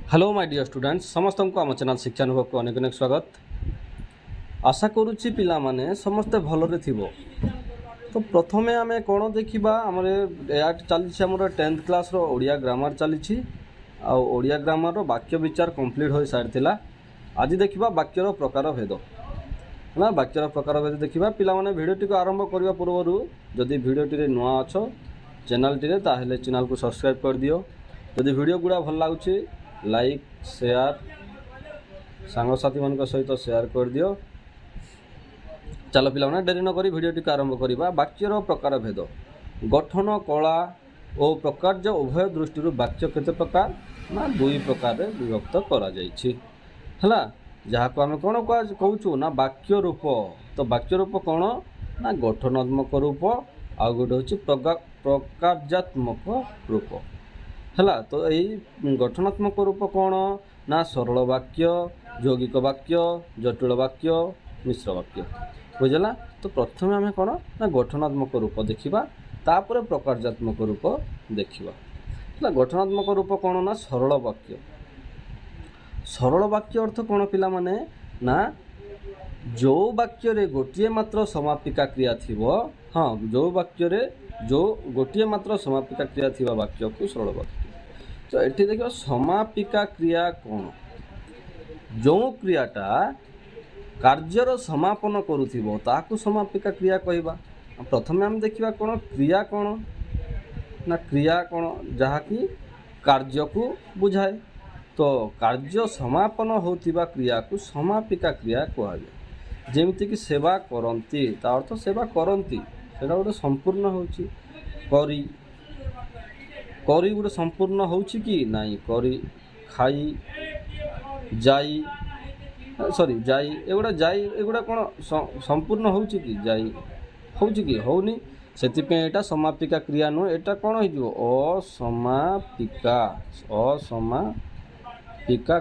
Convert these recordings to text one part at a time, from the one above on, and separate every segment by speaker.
Speaker 1: Hello my dear students समस्त को आम चैनल शिक्षा अनुभव को अनेक अनेक स्वागत। आशा करुच्ची पिला माने समस्ते भलरे थिबो। तो प्रथमे आमे कोन देखिबा हमरे याट चलीछि हमर 10th क्लास रो ओडिया ग्रामर चलीछि आ ओडिया ग्रामर रो वाक्य विचार कंप्लीट होई सारथिला। आज देखिबा वाक्य रो प्रकार भेद ना वाक्य रो प्रकार भेद देखिबा। पिला माने भिडियोटी को आरंभ करबा पूर्वरु जदि भिडियोटी रे नुआ अछो चैनल टी रे ताहेले चैनल को सब्सक्राइब कर दियो। जदि भिडियो गुडा भल लागुछि लाइक शेयर सांगसाथी मान सहित शेयर कर दियो। चलो पिला डेरी नक भिडियोटी को आरंभ करवा। वाक्यर प्रकार भेद गठन कला और प्रकार उभय दृष्टि वाक्य केते प्रकार ना दुई प्रकार विभक्त करा जायछि हला जहाँ को आम कौन कहूँ ना वाक्य रूप। तो वाक्य रूप कौन ना गठनात्मक रूप आ गोटे हूँ प्रकार्यात्मक रूप है। तो यही गठनात्मक रूप कौन ना सरल वाक्य यौगिक वाक्य जटिल वाक्य मिश्र वाक्य बुझला। तो प्रथम आम कौन ना गठनात्मक रूप देखा तापर प्रकार्यात्मक रूप देखा। गठनात्मक रूप कौन ना सरल वाक्य। सरल वाक्य अर्थ कौन पिला माने ना जो वाक्य रे गोटे मात्र समापिका क्रिया थिबो। हाँ जो वाक्य रे जो गोटे मात्र समापिका क्रिया थिबा वाक्य को सरल वाक्य। तो ये देखो समापिका क्रिया कौन जो क्रियाटा कार्यर समापन करुथिबो ताकू समापिका क्रिया कहबा। प्रथम हम देखिबा कौन क्रिया कौन ना क्रिया कौन जहाँकि कार्य को बुझाए। तो कार्य समापन होतिबा क्रिया को समापिका क्रिया कहबे। जेमिति कि सेवा करंती ता अर्थ सेवा करंती सेटा गोटे संपूर्ण होची करी करी गोटे संपूर्ण होची कि नहीं करी खाई जाई सॉरी जाई एगुड़ा कौन संपूर्ण होची कि जाई होची कि होनी सेतिपे एटा समापिका क्रिया नु एटा कौन हो असमापिका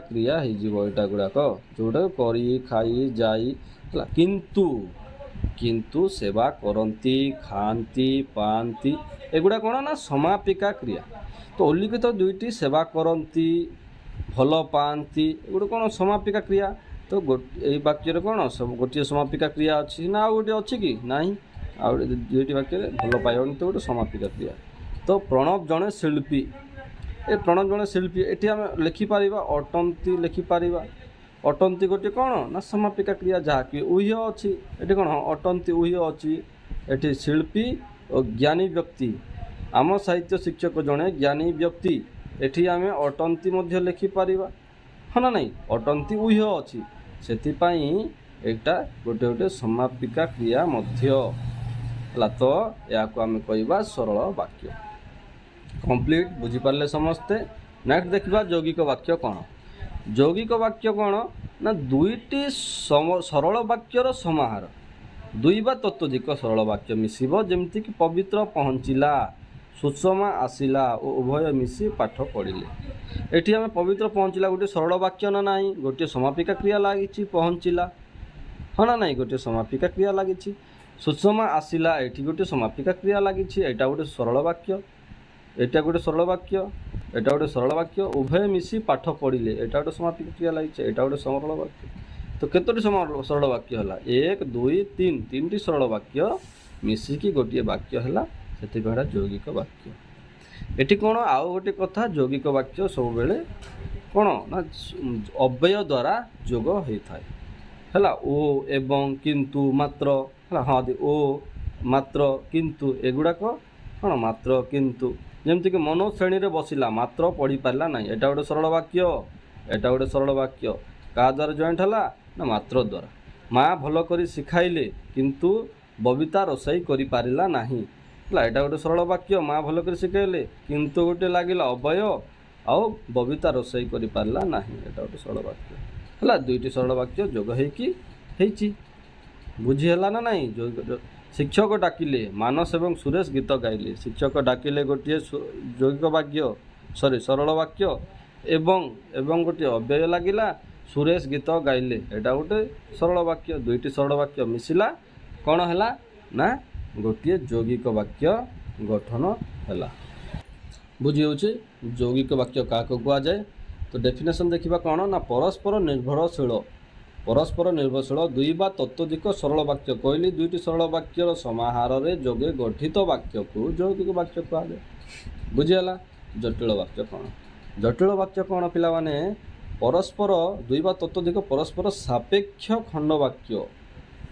Speaker 1: क्रिया हो एटा गुड़ाक जोटा करी खाई जाई किंतु किंतु सेवा करंती खाती पाती एगुड़ा कौन ना समापिका क्रिया। तो उल्लिखित तो दुईटी सेवा करंती भल पाती एगुड़ा कौन समापिका क्रिया। तो यही वाक्य कौन सब गोटे समापिका क्रिया अच्छी ना गोटे अच्छी कि नहीं आ दुईटी वाक्य भल पाइबनी तो गोटे समापिका क्रिया। तो प्रणव जड़े शिल्पी ए प्रणव जड़े शिल्पी ये आम लिखिपर अटंती लिखिपर अटंती गोटे कौन ना समापिका क्रिया जहाँकि उह्य अच्छी ये कौन अटंती उह्य अच्छी ये शिल्पी और ज्ञानी व्यक्ति आम साहित्य शिक्षक जड़े ज्ञानी व्यक्ति एठी आम अटंती मध्य लिखिपर हाँ ना नहीं अटंती उह्य अच्छी से एटा गोटे गोटे समापिका क्रिया मध्य है। तो या आम कहवा सरल वाक्य कंप्लीट बुझीपारे समस्ते। नेक्स्ट देखा यौगिक वाक्य कौन। यौगिक वाक्य कौन ना दुईटी सरल वाक्यर समाहार दुई बा तत्वधिक सरल वाक्य मिसिबो जेमती कि पवित्र पहुँचला सुषमा आसिला और उभय मिसी पाठ पढ़िले। एठी आम पवित्र पहुँचला गोटे सरल वाक्य ना नहीं गोटे समापिका क्रिया लगी पहुँचला हाँ ना नहीं गोटे समापिका क्रिया लगी। सुषमा आसिला एठी गोटे समापिका क्रिया लगी एटा गोटे सरल वाक्य एटा गोटे सरल वाक्य एटा गोटे सरल वाक्य उभय मिसी पाठ पढ़िले एटा गोटे समापिका क्रिया लगी एटा गोटे सरल वाक्य। तो केतोटी सरल वाक्य है 1 2 3 तीन टी सरल वाक्य मिसिकी गोटे वाक्य है से यौगिक वाक्य। एटी कौन आउ गोटे कथा यौगिक वाक्य सब बेले कौन ना अव्यय द्वारा जोग होता है ओ एवं किंतु मात्र है। हाँ ओ मात्र किंतु एगुड़ाक कौन मात्र किंतु जमती कि मनोज श्रेणी रे बसिला मात्र पढ़ी पारा ना एटा गोटे सरल वाक्य एटा गोटे सरल वाक्य क्या द्वारा जॉइंट है ना मात्र द्वारा। माँ भल कर शिखाइले किंतु बबिता रोसई करि पारिला नाही एटा गोटे सरल वाक्य माँ भल कर शिखाइले किंतु गोटे लगे अव्यय आउ बबिता रोसई करि पारिला नाही एटा गोटे सरल वाक्य है। दुईटी सरल वाक्य जोग होइची बुझीला ना नहीं। जो शिक्षक डाकिले मानस एवं सुरेश गीत गाइले शिक्षक डाकिले गोटे यौगिक वाक्य सॉरी सरल वाक्य एवं गोटे अव्यय लगिला सुरेश गीत गाइले एटा गोटे सरल वाक्य दुईटी सरल वाक्य मिसिला कौन है ना गोटे यौगिक वाक्य गठन है। बुझी हो यौगिक वाक्य क्या कहुए तो डेफिनेशन देखा कौन ना परस्पर निर्भरशील दुई बा तत्वधिक सरल वाक्य कहली दुईटी सरल वाक्यर समाहार जोगे गठित वाक्य को यौगिक वाक्य कहुए बुझीगला। जटिल वाक्य कौन पिला माने परस्पर दुई बा तत्वधिक परस्पर सापेक्ष खंड वाक्य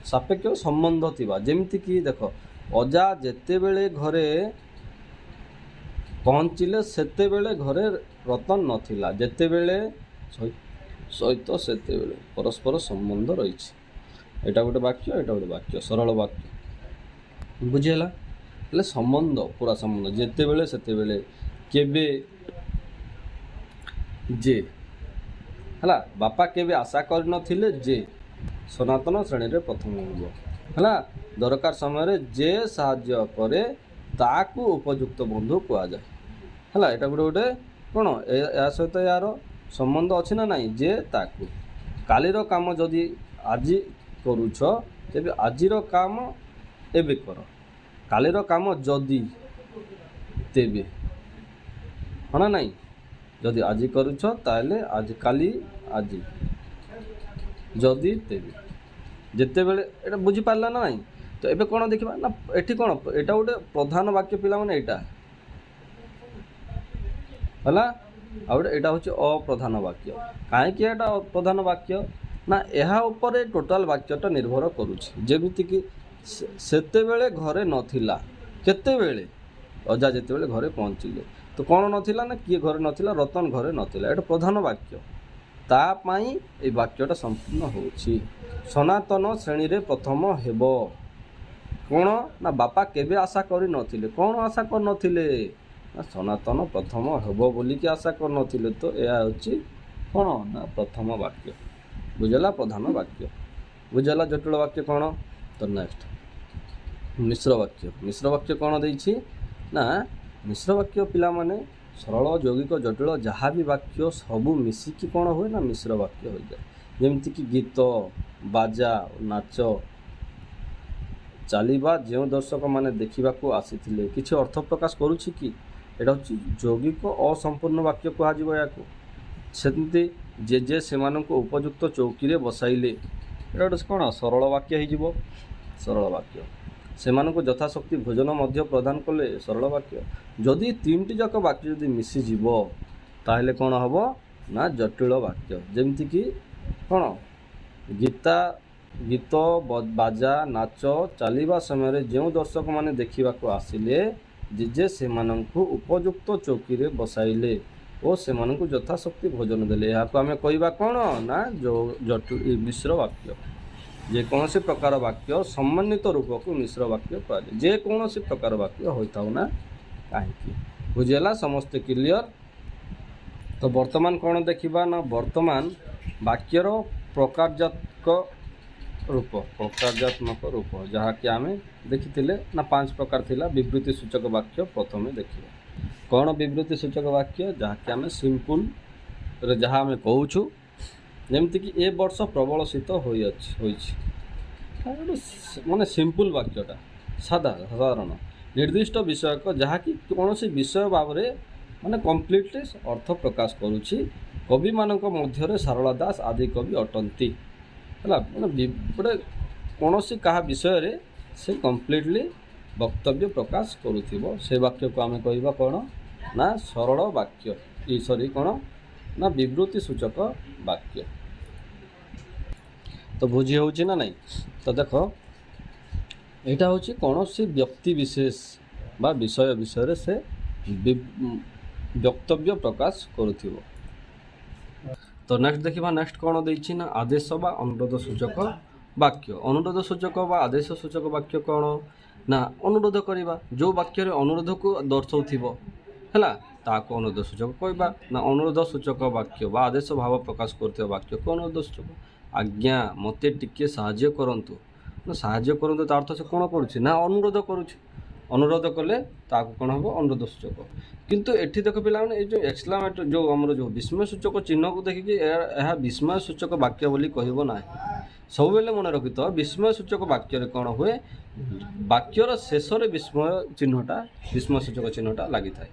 Speaker 1: सापेक्ष संबंध थिबा जेमिति कि देख अजा जेतेबेले घरे पहुँचिले सेतेबेले घरे रतन नथिला जेतेबेले सहित सेतेबेले परस्पर संबंध रही एटा गोटे वाक्य एटा गोटे वाक्य सरल वाक्य बुझीगला। हेले संबंध पूरा संबंध जेतेबेले सेतेबेले केबे जे हला बापा केबे आशा कर नथिले जे सनातन श्रेणी रे प्रथम हला दरकार समय जे साहाय्य करे ताकू उपयुक्त बंधु कह जाए हला एटा गोटे गोटे कौन या सहित यार संबंध अच्छी ना नहीं जे ताकू कालीर काम जदि आज करुछ तेबे आजिर काम एबे कर कालीर काम जदि तेबे हाँ ना नहीं जदि आज करुछ ताले आज काली आज जदि तेबे जिते बेले एटा बुझी पारला ना नहीं तो एबे कौन देखा ना एठी कौन एटा गोटे प्रधान वाक्य पिला माने एटा हला आउटे एटा होची अप्रधान वाक्य काहे कि एटा प्रधान वाक्य ना एहा ऊपर टोटाल वाक्यटा निर्भर करूछि जेमिति कि सेते बेले घरे नथिला केते बेले अजा जेते बेले घरे पहुँचिले तो कौन नथिला ना किए घरे नथिला रतन घरे नथिला एटा प्रधान वाक्य तापाई ए वाक्यटा संपूर्ण होछि सनातन श्रेणी रे प्रथम हेबो कौन ना बापा केबे आशा करि नथिले कौन आशा कर नथिले ना सनातन प्रथम हेबो बोली कि आशा कर नथिले तो एया होछि कौन ना प्रथम वाक्य बुझला प्रधान वाक्य बुझला। जटिल वाक्य कौन तो नेक्स्ट मिश्र वाक्य कौन देछि ना मिश्र वाक्य पिला माने सरल यौगिक जटिल जहाँ भी वाक्य सबू मिसिकी कौन हुए ना मिश्र वाक्य हो जाए जमीती कि गीत बाजा नाच चलवा जो दर्शक मैंने देखा आसी किसी अर्थ प्रकाश करुच्ची कि एटा हूँ यौगिक असंपूर्ण वाक्य कहुया सेमती जे से उपयुक्त चौकी बसाइले एटा गोटे कौन सरल वाक्य हो सरल वाक्य से यथाशक्ति भोजन मध्य प्रदान कले सरल वाक्य जदि तीनटी जाक वाक्य जदि मिसीज ताहले कौन हम ना जटिल वाक्य जमीती कि कौन गीत बाजा नाच चलवा समय जो दर्शक मैंने देखा आसिले जे से उपयुक्त चौकी बसाइले और से यथाशक्ति भोजन देले यहाँ आम कह कौन ना जो जटिल मिश्र वाक्य जेकोसी प्रकार वाक्य सम्मानित रूप को मिश्र वाक्य कहुए जेकोसी प्रकार वाक्य होता ना कहीं बुझेगा समस्ते क्लियर। तो वर्तमान कौन देखा ना वर्तमान वाक्यर प्रकार्यात्मक रूप जहाँ कि आम देखी ना 5 प्रकार थिला विवृत्ति सूचक वाक्य प्रथम देखिए कौन विवृत्ति सूचक वाक्य जहाँ कि आम सिंपल जहाँ आम कहूँ जमीती कि ए वर्ष प्रबल शीत माने सिंपल वाक्यटा सादा साधारण निर्दिष्ट विषयक जहाँकि कौन विषय भाव में माने कम्प्लीटली अर्थ प्रकाश करुच्ची कवि मानक मध्य सारला दास आदि कवि अटंती है माने गोटे कौन क्या विषय रे से कम्प्लीटली वक्तव्य प्रकाश करुथिबो से वाक्य को आम कह कौन ना सरल वाक्य सॉरी कौन ना विवृत्ति सूचक वाक्य। तो बुझी होची ना नहीं तो देख यहाँ हूँ कौन सी व्यक्ति विशेष बा विषय विषय से वक्तव्य प्रकाश करुथिबो। तो नेक्स्ट देखा नेक्स्ट कौन देछि ना आदेश बा अनुरोध सूचक वाक्य अनुरोध सूचक बा आदेश सूचक वाक्य कौन ना अनुरोध करवा जो वाक्य अनुरोध को दर्शाउथिबो हैला ताको अनुरोध सूचक कहवा ना अनुरोध सूचक वाक्य बा आदेश भाव प्रकाश करते वाक्य को अनुरोध सूचक आज्ञा मते टिके साहाय्य करंतु ना साहाय्य करंतु तार अर्थ से कौन करुछि ना अनुरोध करुछि अनुरोध कले ताको कौन हम अनुरोध सूचक किंतु एठी देख पिला माने जो एक्सक्लेमेटरी जो हमर जो विस्मय सूचक चिन्ह को देखिए यह विस्मय सूचक वाक्य बोली कहबो ना सब बेले मन रखि तो विस्मय सूचक वाक्य कौन हुए वाक्यर शेष विस्मय चिन्हटा विस्मय सूचक चिन्हटा लगी थाए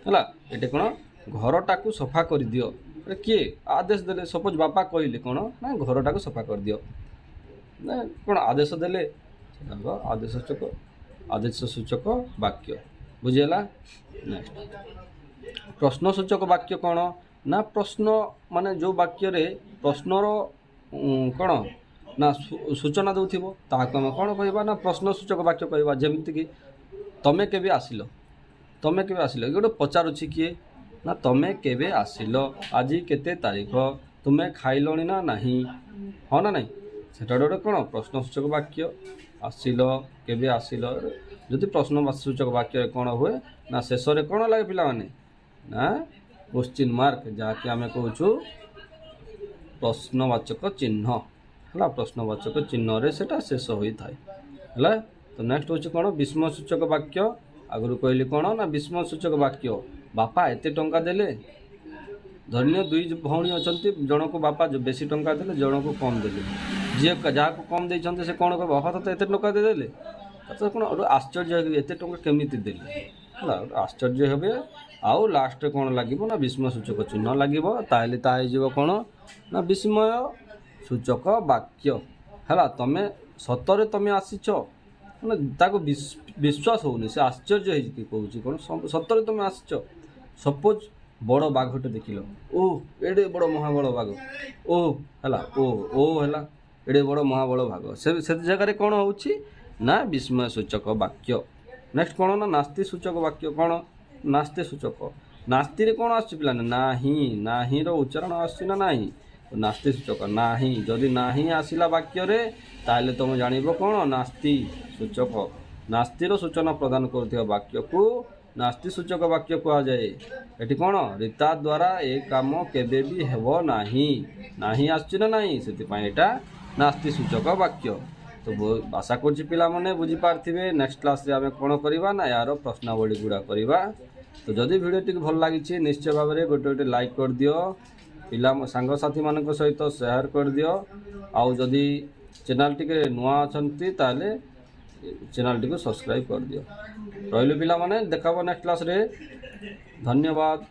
Speaker 1: है ये कौन घरटा को सफा कर दियो किए आदेश देले सपोज बापा कहले कौन ना घरटा को सफा कर दियो ना कौन आदेश देले आदेश सूचक वाक्य बुझीगला। नेक्स्ट प्रश्नसूचक वाक्य कौन ना प्रश्न माने जो वाक्य रे प्रश्नर कौन ना सूचना दौथिबो ताहाको हम कौन कहबा ना प्रश्नसूचक वाक्य कहबा। जेमिति कि तमे केबे आसिलो गोटे पचारुछि किए ना तमे केबे आसिलो आज केते तारीख तुमे खाइलणी ना नहीं हाँ ना नहीं सेटा गोटे कौन प्रश्नसूचक वाक्य। आसिलो केबे आसिलो जदि प्रश्नसूचक वाक्य कौन हुए ना शेष रे कौन लगे पिला माने ना क्वेश्चन मार्क जहाँकि आम कहूँ प्रश्नवाचक चिन्ह है प्रश्नवाचक चिन्ह रे सेटा शेष होता है। तो नेक्स्ट हूँ कौन विस्मयसूचक वाक्य आगु कहली कौन ना विस्मयसूचक वाक्य बापा एते टंका देले धन्य दुई भौणी अच्छा जन को बापा जो बेसी टंका देले जन को कम देले जी जहाँ को कम देते से कौन कह बापा तो एते टंका देदेले तो कौन आश्चर्य एते टंका केमिति देले है आश्चर्य हे आउ लास्ट कौन लगे ना विस्मयसूचक चिन्ह लगे ताहले ताइजो कौन ना विस्मय सूचक वाक्य है तमें सतरे तमें आसीच ना ताको विश्वास होनी से आश्चर्य कहूँ कौन सतरे तमें आसीच। सपोज बड़ बाघटे देखिल ओ एडे बड़ महाबल बाघ ओ है एडे बड़ महाबल बाघ से जगह कौन हो ना विस्मय सूचक वाक्य। नेक्स्ट कौन ना नास्ति सूचक वाक्य कौन नास्ति सूचक नास्ति रे कौन आस पिला नाही रो उच्चारण आसी ना नाही तो नास्ति सूचक नाही जदि नाही आसिला वाक्य रे ताले तुम जानिबो कौन नास्ति सूचक नास्तिर सूचना प्रदान करथिबा वाक्य को नास्ति सूचक वाक्य कहा जाए। एटी कौन रीता द्वारा ए काम केबे भी हेबो नाही आसछि ना नाही सेति पय एटा नास्ति सूचक वाक्य। तो आशा कर पिला माने बुझी पार्थिबे। नेक्स्ट क्लास रे आमे कोन करबा ना यार प्रश्नावली गुड़ा करबा। तो जदि वीडियो टी भल लागिछि निश्चय भाव में गोटे लाइक कर दियो पिला सांग साथी मानक सहित शेयर कर दियो आउ जदि चैनल टी नुआ अछंती ताले चैनल टी को सब्सक्राइब कर दियो। रहिलु पिला माने देखाबो नेक्स्ट क्लास रे। धन्यवाद।